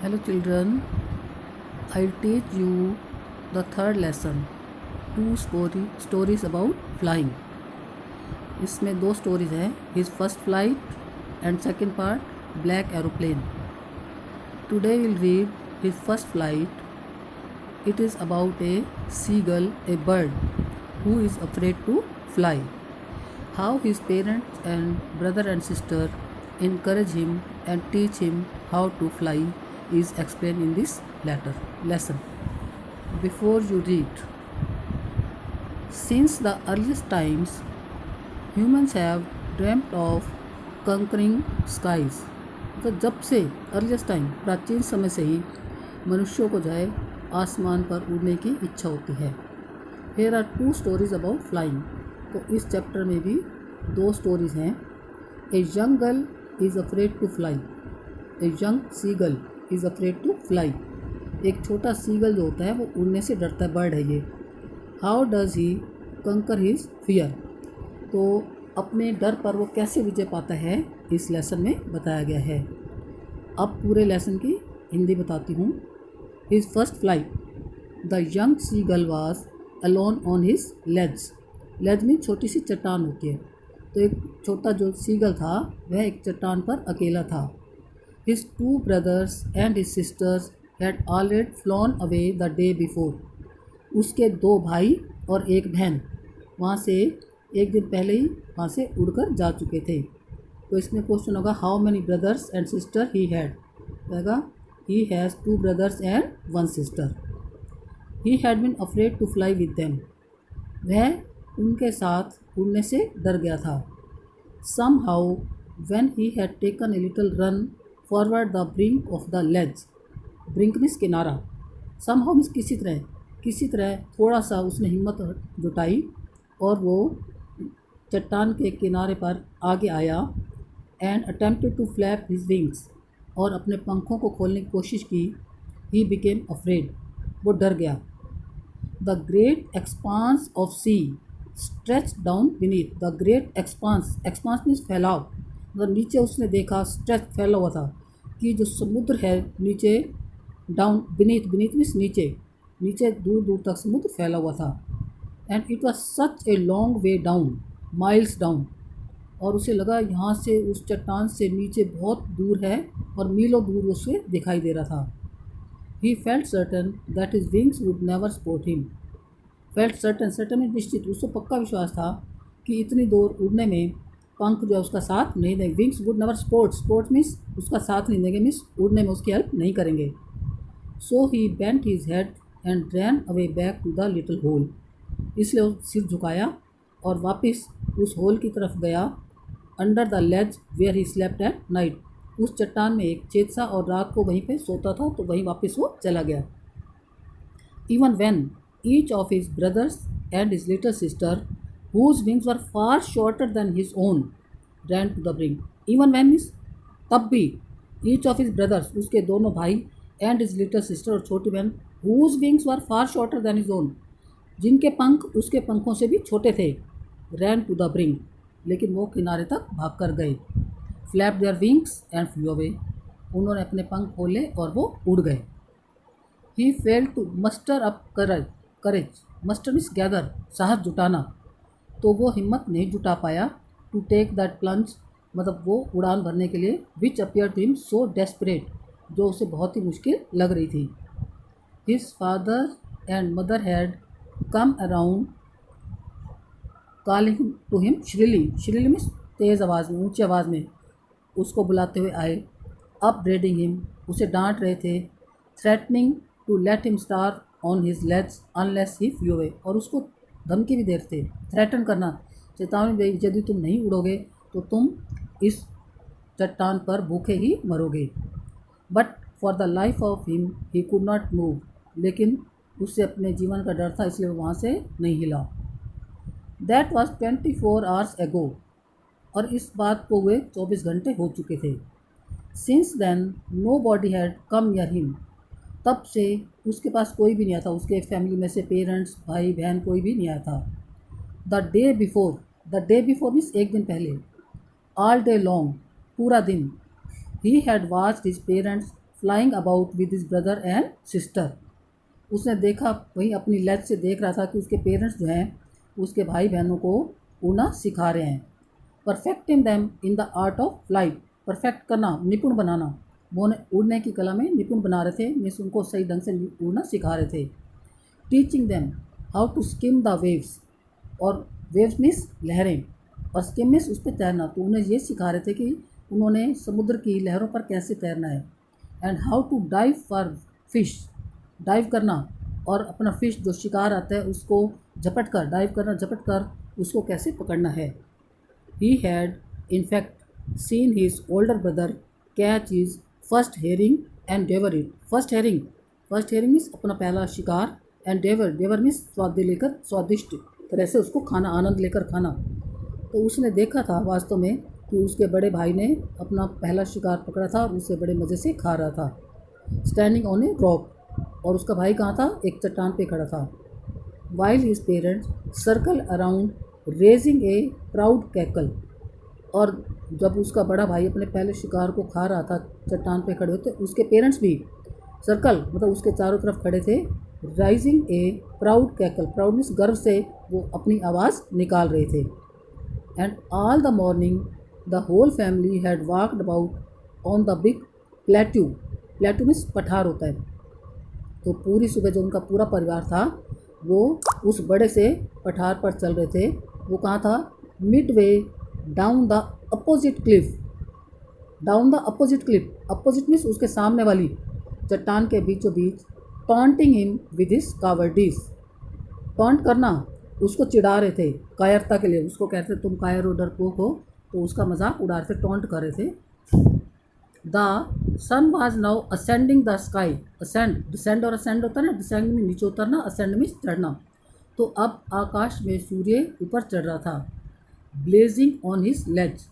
Hello children, I'll teach you the third lesson, two stories about flying. इसमें दो stories हैं, his first flight and second part, black aeroplane. Today we'll read his first flight. It is about a seagull, a bird who is afraid to fly. How his parents and brother and sister encourage him and teach him how to fly is explained in this lesson. Before you read, since the earliest times, humans have dreamt of conquering skies. तो जब से earliest time प्राचीन समय से ही मनुष्यों को जो है आसमान पर उड़ने की इच्छा होती है. Here are two stories about flying. तो इस चैप्टर में भी दो स्टोरीज हैं. A young girl is afraid to fly. A young seagull is afraid to fly. एक छोटा सीगल जो होता है वो उड़ने से डरता है, बर्ड है ये. How does he conquer his fear? तो अपने डर पर वो कैसे विजय पाता है इस लेसन में बताया गया है. अब पूरे लेसन की हिंदी बताती हूँ. His first flight. The young seagull was alone on his ledge. ledge में छोटी सी चट्टान होती है. तो एक छोटा जो सीगल था वह एक चट्टान पर अकेला था. His two brothers and his sisters had already flown away the day before. उसके दो भाई और एक बहन वहाँ से एक दिन पहले ही वहाँ से उड़कर जा चुके थे. तो इसमें क्वेश्चन होगा how many brothers and sister he had. रहेगा he has two brothers and one sister. He had been afraid to fly with them. वह उनके साथ उड़ने से डर गया था. Somehow when he had taken a little run forward the brink of the ledge. Brink means किनारा. Some how means किसी तरह थोड़ा सा उसने हिम्मत जुटाई और वो चट्टान के किनारे पर आगे आया. And attempted to flap his wings. और अपने पंखों को खोलने की कोशिश की. He became afraid. वो डर गया. The great expanse of sea stretch down beneath. The great expanse means फैलाव. मतलब नीचे उसने देखा, स्ट्रेच फैला हुआ था कि जो समुद्र है नीचे. डाउन बीनीथ मीन्स नीचे दूर दूर तक समुद्र फैला हुआ था. And it was such a long way down, miles down. और उसे लगा यहाँ से उस चट्टान से नीचे बहुत दूर है और मीलों दूर उसे दिखाई दे रहा था. He felt certain that his wings would never support him. Felt certain में निश्चित, उसको पक्का विश्वास था कि इतनी दूर उड़ने में पंख जो है उसका साथ नहीं देंगे. Wings would never support means उसका साथ नहीं देंगे, मीन्स उड़ने में उसकी हेल्प नहीं करेंगे. So he bent his head and ran away back to the little hole. इसलिए वो सिर झुकाया और वापस उस होल की तरफ गया. Under the ledge where he slept at night. उस चट्टान में एक छेद सा और रात को वहीं पे सोता था, तो वहीं वापस वो चला गया. Even when each of his brothers and his little sister whose wings were far shorter than his own ran to the brink. Even when means तब भी. ईच ऑफ हिज ब्रदर्स उसके दोनों भाई एंड हिज लिटिल सिस्टर और छोटी बहन whose wings were far shorter than his own जिनके पंख उसके पंखों से भी छोटे थे. रैन टू द ब्रिंक लेकिन वो किनारे तक भाग कर गए. Flap their wings and flew away. उन्होंने अपने पंख खोले और वो उड़ गए. He fail to muster up courage. Muster means gather, साहस जुटाना. तो वो हिम्मत नहीं जुटा पाया. टू टेक दैट प्लंज मतलब वो उड़ान भरने के लिए. Which appear to him so desperate जो उसे बहुत ही मुश्किल लग रही थी. His father and mother had come around calling to him shrilly means तेज़ आवाज़ में, ऊंची आवाज़ में उसको बुलाते हुए आए. अपब्रेडिंग हिम उसे डांट रहे थे. Threatening to let him starve on his legs unless he flew away. और उसको धमकी भी दे रहे थे. थ्रेटन करना, चेतावनी दे, यदि तुम नहीं उड़ोगे तो तुम इस चट्टान पर भूखे ही मरोगे. But for the life of him he could not move. लेकिन उससे अपने जीवन का डर था, इसलिए वो वहाँ से नहीं हिला. दैट वॉज 24 आवर्स एगो. और इस बात को हुए 24 घंटे हो चुके थे. Since then nobody had come near him. तब से उसके पास कोई भी नहीं आया था, उसके फैमिली में से पेरेंट्स, भाई बहन कोई भी नहीं आया था. द डे बिफोर मीन्स एक दिन पहले. ऑल डे लॉन्ग पूरा दिन. He had watched his parents flying about with his brother and sister. उसने देखा, वहीं अपनी लेज से देख रहा था कि उसके पेरेंट्स जो हैं उसके भाई बहनों को उड़ना सिखा रहे हैं। Perfecting them in the art of flight, perfect करना, निपुण बनाना, वो उन्हें उड़ने की कला में निपुण बना रहे थे, मीन्स उनको सही ढंग से उड़ना सिखा रहे थे। Teaching them how to skim the waves, और वेव्स मीन्स लहरें, और स्किम मीन्स उस पर तैरना, तो उन्हें ये सिखा रहे थे कि उन्होंने समुद्र की लहरों पर कैसे तैरना है। And how to dive for fish, dive करना, और अपना फिश जो शिकार आता है उसको झपट कर, डाइव करना झपट कर उसको कैसे पकड़ना है। He had in fact seen his older brother catch his first herring and devour it. First herring means अपना पहला शिकार, एंड डेवर मीन्स स्वाद लेकर, स्वादिष्ट तरह से उसको खाना, आनंद लेकर खाना। तो उसने देखा था वास्तव में कि उसके बड़े भाई ने अपना पहला शिकार पकड़ा था और उसे बड़े मज़े से खा रहा था। स्टैंडिंग ऑन ए रॉक, और उसका भाई कहाँ था, एक चट्टान पे खड़ा था। While his parents circle around raising ए प्राउड कैकल, और जब उसका बड़ा भाई अपने पहले शिकार को खा रहा था चट्टान पे खड़े होते, उसके पेरेंट्स भी सर्कल मतलब उसके चारों तरफ खड़े थे। Rising a proud cackle, proud means गर्व से वो अपनी आवाज़ निकाल रहे थे। And all the morning the whole family had walked about on the big plateau, plateau means पठार होता है। तो पूरी सुबह जो उनका पूरा परिवार था वो उस बड़े से पठार पर चल रहे थे। वो कहाँ था, midway down the opposite cliff, down the opposite cliff, opposite means उसके सामने वाली चट्टान के बीचों बीच। Taunting him with his cowardice, taunt करना, उसको चिढ़ा रहे थे कायरता के लिए, उसको कहते थे तुम कायर हो, डरपोक हो, तो उसका मजाक उड़ा रहे थे, टॉन्ट कर रहे थे। The sun was now ascending the sky, ascend, descend और असेंड होता है ना, डिसेंड में नीचे उतरना, असेंड में चढ़ना। तो अब आकाश में सूर्य ऊपर चढ़ रहा था। ब्लेजिंग ऑन हिज लेज,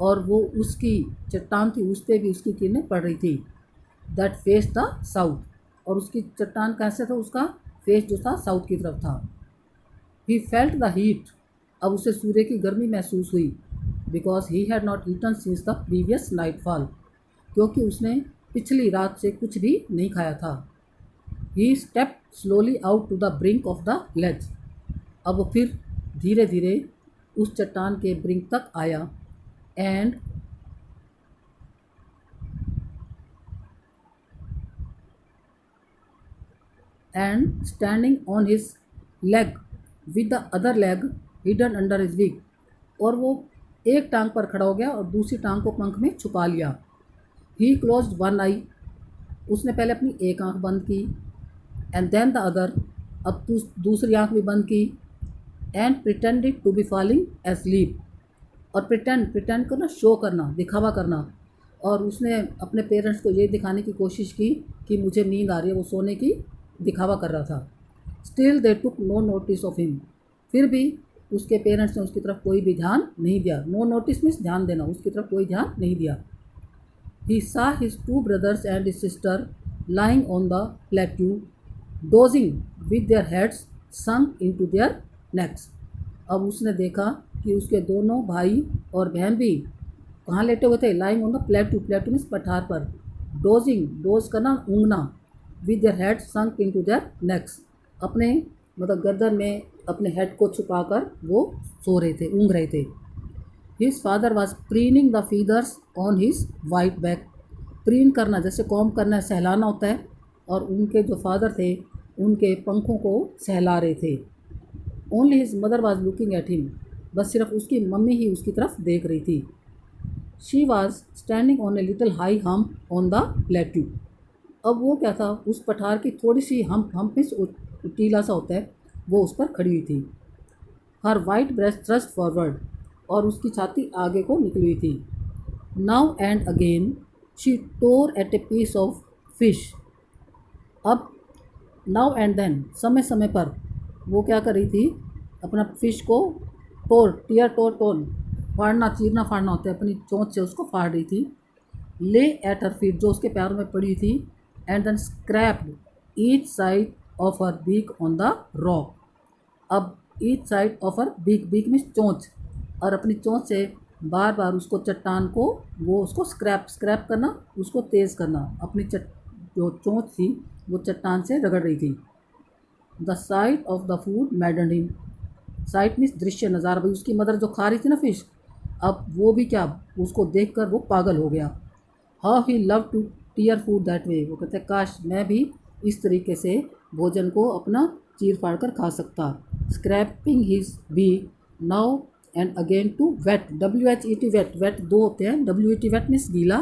और वो उसकी चट्टान थी उस पर भी उसकी किरणें पड़ रही थी। दैट फेस द साउथ, और उसकी चट्टान कैसे था, उसका फेस जो था साउथ की तरफ था। ही फेल्ट द हीट, अब उसे सूर्य की गर्मी महसूस हुई। Because he had not eaten since the previous nightfall, क्योंकि उसने पिछली रात से कुछ भी नहीं खाया था। He step slowly out to the brink of the ledge, अब वो फिर धीरे धीरे उस चट्टान के ब्रिंक तक आया। And standing on his leg with the other leg hidden under his wing, और वो एक टांग पर खड़ा हो गया और दूसरी टांग को पंख में छुपा लिया। ही क्लोज्ड वन आई, उसने पहले अपनी एक आंख बंद की। एंड देन द अदर, अब दूसरी आंख भी बंद की। And pretended to be falling asleep, और प्रिटेंड करना, शो करना, दिखावा करना, और उसने अपने पेरेंट्स को ये दिखाने की कोशिश की कि मुझे नींद आ रही है, वो सोने की दिखावा कर रहा था। Still they took no notice of him, फिर भी उसके पेरेंट्स ने उसकी तरफ कोई भी ध्यान नहीं दिया। नो नोटिस मीन्स ध्यान देना, उसकी तरफ कोई ध्यान नहीं दिया। He saw his two brothers and his sister lying on the plateau dozing with their heads sunk into their necks, अब उसने देखा कि उसके दोनों भाई और बहन भी कहाँ लेटे हुए थे, lying on the plateau, plateau means पठार पर। डोजिंग, डोज करना, ऊँगना, with their head sunk into their necks, अपने मतलब गर्दन में अपने हेड को छुपाकर वो सो रहे थे, ऊँग रहे थे। His father was preening the feathers on his white back, preen करना जैसे कॉम्ब करना, सहलाना होता है, और उनके जो फादर थे उनके पंखों को सहला रहे थे। Only his mother was looking at him, बस सिर्फ उसकी मम्मी ही उसकी तरफ देख रही थी। She was standing on a little high hump on the plateau, अब वो क्या था, उस पठार की थोड़ी सी हम्प में टीला सा होता है, वो उस पर खड़ी हुई थी। Her white breast thrust forward, और उसकी छाती आगे को निकली हुई थी। Now and again she tore at a piece of fish, अब नाउ एंड देन, समय समय पर वो क्या कर रही थी, अपना फिश को टोर फाड़ना, चीरना फाड़ना होता है, अपनी चोंच से उसको फाड़ रही थी। ले एट हर फीट, जो उसके पैरों में पड़ी थी। And then scraped each side of her beak on the rock, अब each side of her beak, beak means चोंच, और अपनी चोंच से बार बार उसको चट्टान को वो उसको स्क्रैप करना, उसको तेज़ करना, अपनी जो चोंच थी वो चट्टान से रगड़ रही थी। The site of the food मैडन him. Site means दृश्य, नज़ारा। भाई उसकी मदर जो खा रही थी ना फिश, अब वो भी क्या, उसको देखकर वो पागल हो गया। How he love to tear food that way. वो कहते हैं काश मैं भी इस तरीके से भोजन को अपना चीर फाड़ कर खा सकता। Scraping his beak now and again to whet. WHET whet, whet दो होते हैं। WET वेट मीन्स गीला,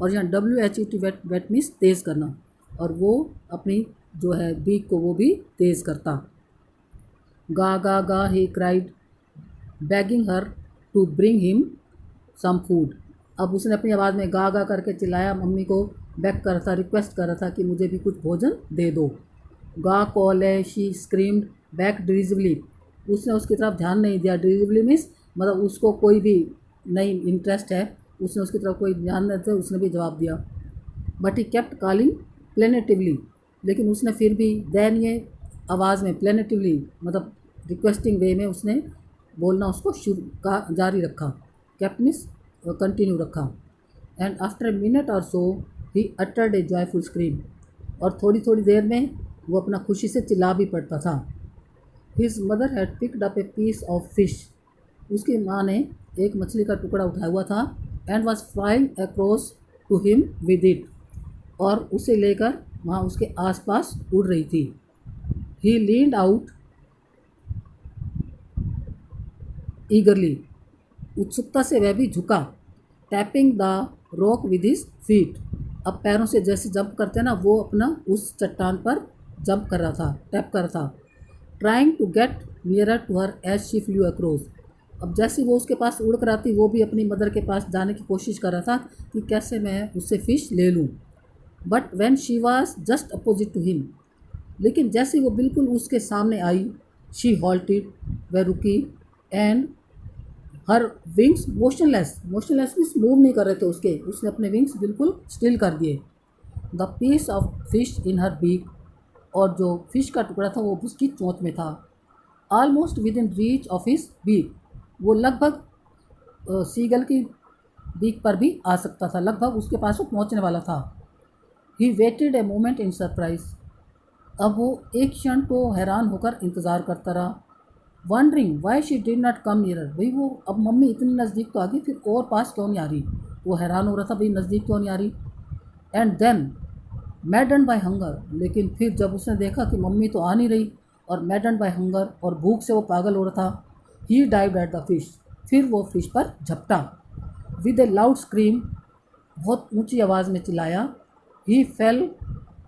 और यहाँ WHET वेट, वेट मीन्स तेज़ करना। और वो अपनी जो है बीक को वो भी तेज़ करता। गा गा गा he cried begging her to bring him some food. अब उसने अपनी आवाज़ में गा गा करके चिल्लाया, मम्मी को बैक कर रहा था, रिक्वेस्ट कर रहा था कि मुझे भी कुछ भोजन दे दो। गा कॉल है, शी स्क्रीम्ड बैक डिरीजिवली। उसने उसकी तरफ ध्यान नहीं दिया। डिरीजिवली मीन्स मतलब उसको कोई भी नहीं इंटरेस्ट है, उसने उसकी तरफ कोई ध्यान नहीं दिया, उसने भी जवाब दिया। But he kept calling plaintively. लेकिन उसने फिर भी दयनीय आवाज़ में, प्लेनेटिवली मतलब रिक्वेस्टिंग वे में उसने बोलना उसको शुरू का जारी रखा। केप्ट मीन्स कंटिन्यू रखा। And after a minute or so he uttered a joyful scream. और थोड़ी थोड़ी देर में वो अपना खुशी से चिल्ला भी पड़ता था। His mother had picked up a piece of fish. उसकी माँ ने एक मछली का टुकड़ा उठाया हुआ था। And was flying across to him with it. और उसे लेकर वहाँ उसके आसपास उड़ रही थी। He leaned out eagerly. उत्सुकता से वह भी झुका। Tapping the rock with his feet. अब पैरों से जैसे जंप करते हैं ना, वो अपना उस चट्टान पर जंप कर रहा था, टैप कर रहा था। Trying to get nearer to her as she flew across. अब जैसे वो उसके पास उड़ कर आती, वो भी अपनी मदर के पास जाने की कोशिश कर रहा था कि कैसे मैं उससे फ़िश ले लूँ। But when she was just opposite to him. लेकिन जैसे वो बिल्कुल उसके सामने आई, शी हॉल्टेड, वह रुकी। And her wings motionless, motionless means move नहीं कर रहे थे उसके, उसने अपने विंग्स बिल्कुल स्टिल कर दिए। The piece of fish in her beak. और जो फिश का टुकड़ा था वो उसकी चोंच में था। Almost within reach of his beak. वो लगभग सीगल की बीक पर भी आ सकता था, लगभग उसके पास वो पहुंचने वाला था। He waited a moment in surprise. अब वो एक क्षण को हैरान होकर इंतज़ार करता रहा। Wondering why she did not come nearer. भाई वो अब मम्मी इतनी नज़दीक तो आ गई, फिर और पास क्यों नहीं आ रही। वो हैरान हो रहा था, भाई नज़दीक क्यों नहीं आ रही। And then maddened by hunger. लेकिन फिर जब उसने देखा कि मम्मी तो आ नहीं रही, और मैडन बाय हंगर, और भूख से वो पागल हो रहा था, ही डाइव्ड एट द फिश। फिर वो फिश पर झपटा। विद ए लाउड स्क्रीम, बहुत ऊंची आवाज़ में चिल्लाया। He fell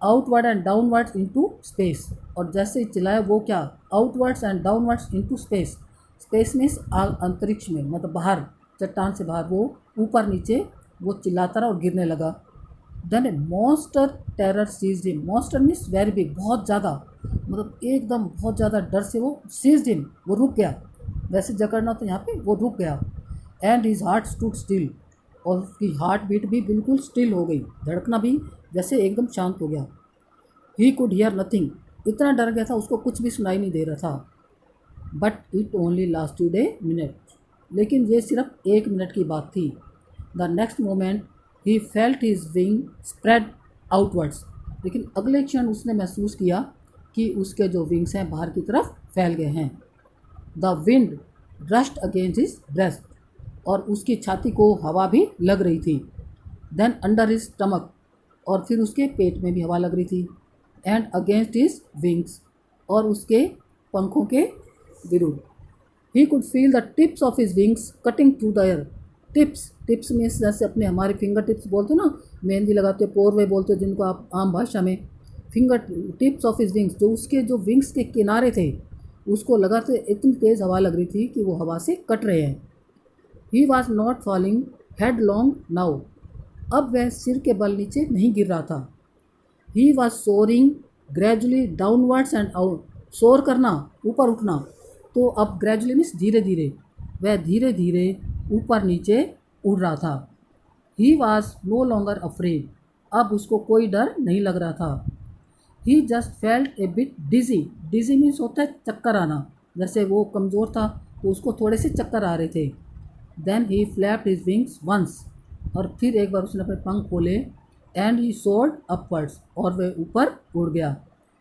outward and downwards into space. और जैसे ही चिल्लाया वो क्या, outwards and downwards into space. Space means अंतरिक्ष में, मतलब बाहर, चट्टान से बाहर, वो ऊपर नीचे वो चिल्लाता रहा और गिरने लगा। Then a monster terror seized him. Monster means very big, बहुत ज़्यादा, मतलब एकदम बहुत ज़्यादा डर से वो सीज्ड हिम, वो रुक गया। वैसे जकड़ना तो यहाँ पे वो रुक गया। And his heart stood still. और उसकी हार्ट बीट भी बिल्कुल स्टिल हो गई, धड़कना भी जैसे एकदम शांत हो गया। He could hear nothing. इतना डर गया था, उसको कुछ भी सुनाई नहीं दे रहा था। But it only lasted a minute. लेकिन ये सिर्फ 1 मिनट की बात थी। The next moment he felt his wing spread outwards. लेकिन अगले क्षण उसने महसूस किया कि उसके जो विंग्स हैं बाहर की तरफ फैल गए हैं। The wind rushed against his breast. और उसकी छाती को हवा भी लग रही थी। Then under his stomach. और फिर उसके पेट में भी हवा लग रही थी। And against his wings. और उसके पंखों के विरुद्ध। He could feel the tips of his wings cutting through the air. Tips, tips means जैसे अपने हमारे फिंगर टिप्स बोलते हो ना, मेहंदी लगाते हो, पोरवे बोलते हो जिनको आप आम भाषा में। Finger tips of his wings, जो उसके जो विंग्स के किनारे थे, उसको लगा तो इतनी तेज़ हवा लग रही थी कि वो हवा से कट रहे हैं। He was not falling head long now. अब वह सिर के बल नीचे नहीं गिर रहा था। He was soaring gradually downwards and out. Soar करना, ऊपर उठना, तो अब ग्रेजुअली मीन्स धीरे धीरे, वह धीरे धीरे ऊपर नीचे उड़ रहा था। He was no longer afraid. अब उसको कोई डर नहीं लग रहा था। He just felt a bit dizzy. Dizzy means होता है चक्कर आना, जैसे वो कमज़ोर था तो उसको थोड़े से चक्कर आ रहे थे। Then he flapped his wings once, और फिर एक बार उसने अपने पंख खोले, एंड ही सोर्ड अपवर्ड्स, और वह ऊपर उड़ गया।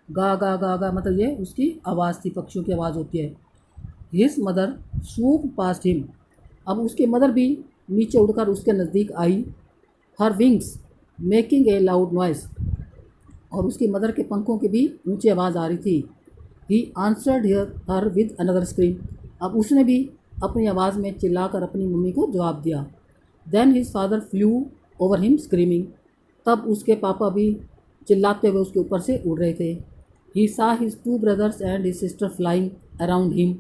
गा गा गा गा मतलब ये उसकी आवाज़ थी, पक्षियों की आवाज़ होती है। His mother swoop past him, अब उसकी मदर भी नीचे उड़कर उसके नज़दीक आई। Her wings making a loud noise, और उसकी मदर के पंखों की भी ऊंची आवाज़ आ रही थी। He answered her with another scream, अब उसने भी अपनी आवाज़ में चिल्लाकर अपनी मम्मी को जवाब दिया। Then his father flew over him screaming, तब उसके पापा भी चिल्लाते हुए उसके ऊपर से उड़ रहे थे। He saw his two brothers and his sister flying around him,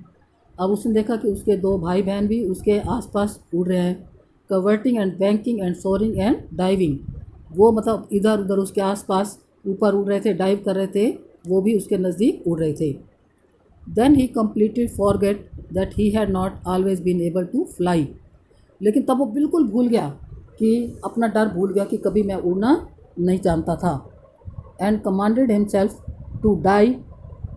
अब उसने देखा कि उसके दो भाई बहन भी उसके आसपास उड़ रहे हैं। Curveting and banking and soaring and diving, वो मतलब इधर उधर उसके आसपास ऊपर उड़ रहे थे, डाइव कर रहे थे, वो भी उसके नज़दीक उड़ रहे थे। Then he completed forget that he had not always been able to fly, लेकिन तब वो बिल्कुल भूल गया कि अपना डर भूल गया कि कभी मैं उड़ना नहीं जानता था। And commanded himself to dive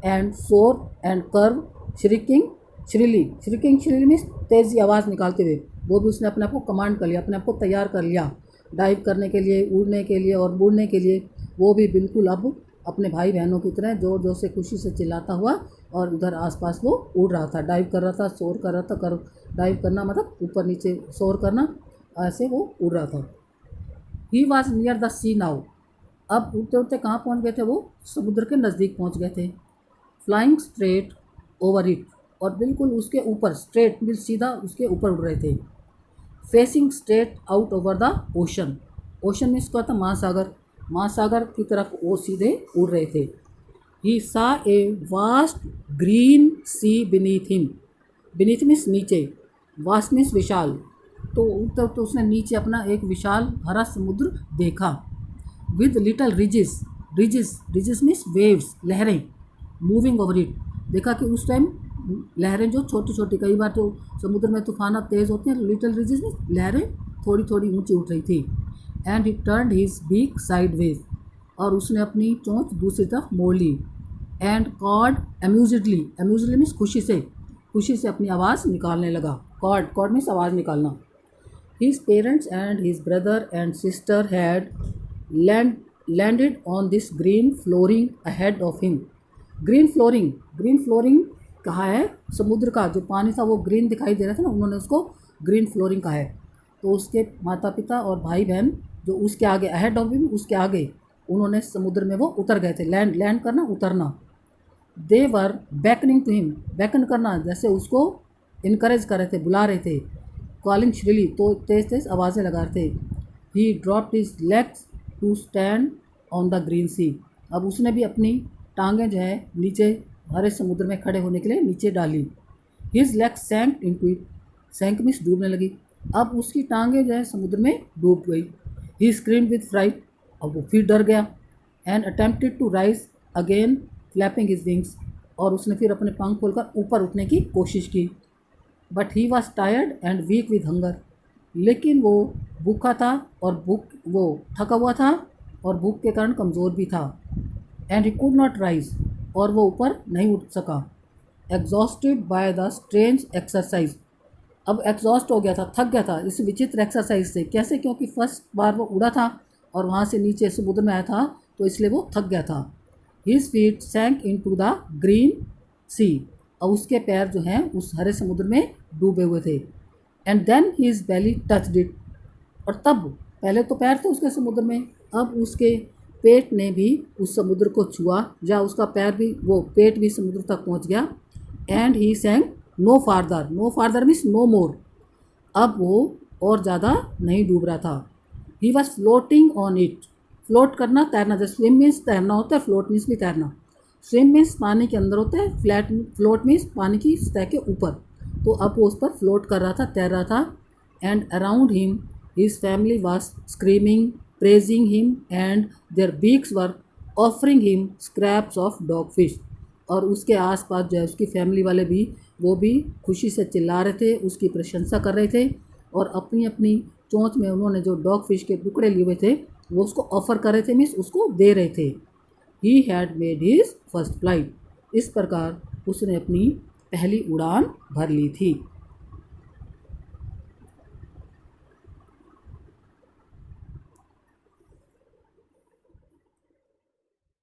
and soar and curve shrieking shrilly means तेज़ी आवाज़ निकालते हुए, वो भी उसने अपने आप को कमांड कर लिया, अपने आप को तैयार कर लिया डाइव करने के लिए, उड़ने के लिए और बुड़ने के लिए। वो भी बिल्कुल अब अपने भाई बहनों की तरह ज़ोर ज़ोर से खुशी से चिल्लाता हुआ और उधर आसपास वो उड़ रहा था, डाइव कर रहा था, शोर कर रहा था। डाइव करना मतलब ऊपर नीचे शोर करना, ऐसे वो उड़ रहा था। He was near the sea now, अब उड़ते उड़ते कहाँ पहुँच गए थे, वो समुद्र के नज़दीक पहुँच गए थे। फ्लाइंग स्ट्रेट ओवर इट, और बिल्कुल उसके ऊपर, स्ट्रेट बिल्कुल सीधा उसके ऊपर उड़ रहे थे। Facing straight out over the ocean, ocean में इसका था महासागर, महासागर की तरफ वो सीधे उड़ रहे थे। He saw a vast green sea beneath him, beneath means नीचे, वास्ट मीन्स विशाल, तो उड़ते उड़ते उसने नीचे अपना एक विशाल हरा समुद्र देखा। विद लिटल रिजिस, रिजिस मीन्स वेव्स, लहरें, मूविंग ओवर इट, देखा कि उस टाइम लहरें जो छोटी छोटी, कई बार तो समुद्र में तूफान तेज़ होते हैं, लिटिल रिजिस में लहरें थोड़ी थोड़ी ऊंची उठ रही थी। And he turned his beak sideways, और उसने अपनी चोंच दूसरी तरफ मोड़ ली। And cawed amusedly, amusedly means खुशी से अपनी आवाज़ निकालने लगा। कॉड मीन्स आवाज़ निकालना। His parents and his brother and sister had landed on this green flooring ahead of him. Green flooring कहा है, समुद्र का जो पानी था वो ग्रीन दिखाई दे रहा था ना, उन्होंने उसको ग्रीन फ्लोरिंग कहा है। तो उसके माता पिता और भाई बहन जो उसके आगे, अहेड ऑफ हिम उसके आगे, उन्होंने समुद्र में वो उतर गए थे। लैंड करना, उतरना। दे वर बैकनिंग टू हिम, बैकन करना जैसे उसको इनकरेज कर रहे थे, बुला रहे थे। कॉलिंग श्रीली, तो तेज़ तेज़ आवाज़ें लगा रहे थे। He dropped his legs to stand on the green sea, अब उसने भी अपनी टांगें जो है नीचे हरे समुद्र में खड़े होने के लिए नीचे डाली। His legs sank into it, sank means डूबने लगी, अब उसकी टांगें जो है समुद्र में डूब गई। ही स्क्रीम्ड विद फ्राइट, अब वो फिर डर गया। And attempted to rise again flapping his wings, और उसने फिर अपने पंख खोलकर ऊपर उठने की कोशिश की। But he was tired and weak with hunger, लेकिन वो भूखा था और वो थका हुआ था और भूख के कारण कमज़ोर भी था। And he could not rise, और वो ऊपर नहीं उठ सका। Exhausted by the strange exercise, अब एग्जॉस्ट हो गया था, थक गया था इस विचित्र एक्सरसाइज से। कैसे? क्योंकि फर्स्ट बार वो उड़ा था और वहाँ से नीचे समुद्र में आया था, तो इसलिए वो थक गया था। His feet sank into the green sea, और उसके पैर जो हैं उस हरे समुद्र में डूबे हुए थे। And then his belly touched it, और तब, पहले तो पैर थे उसके समुद्र में, अब उसके पेट ने भी उस समुद्र को छुआ, या उसका पैर भी, वो पेट भी समुद्र तक पहुंच गया। And he sank no farther means no more, अब वो और ज़्यादा नहीं डूब रहा था। He was floating on it, float करना, तैरना, जैसे स्विम मीन्स तैरना होता है, फ्लोट मीन्स भी तैरना। स्विम मीन्स पानी के अंदर होता है, फ्लोट मीन्स पानी की सतह के ऊपर, तो अब वो उस पर फ्लोट कर रहा था, तैर रहा था। And around him his family was screaming, praising him, and their beaks were offering him scraps of dogfish, और उसके आसपास जो है उसकी फैमिली वाले भी, वो भी खुशी से चिल्ला रहे थे, उसकी प्रशंसा कर रहे थे, और अपनी अपनी चोंच में उन्होंने जो डॉग फिश के टुकड़े लिए हुए थे वो उसको ऑफ़र कर रहे थे, मीन्स उसको दे रहे थे। He had made his first flight, इस प्रकार उसने अपनी पहली उड़ान भर ली थी।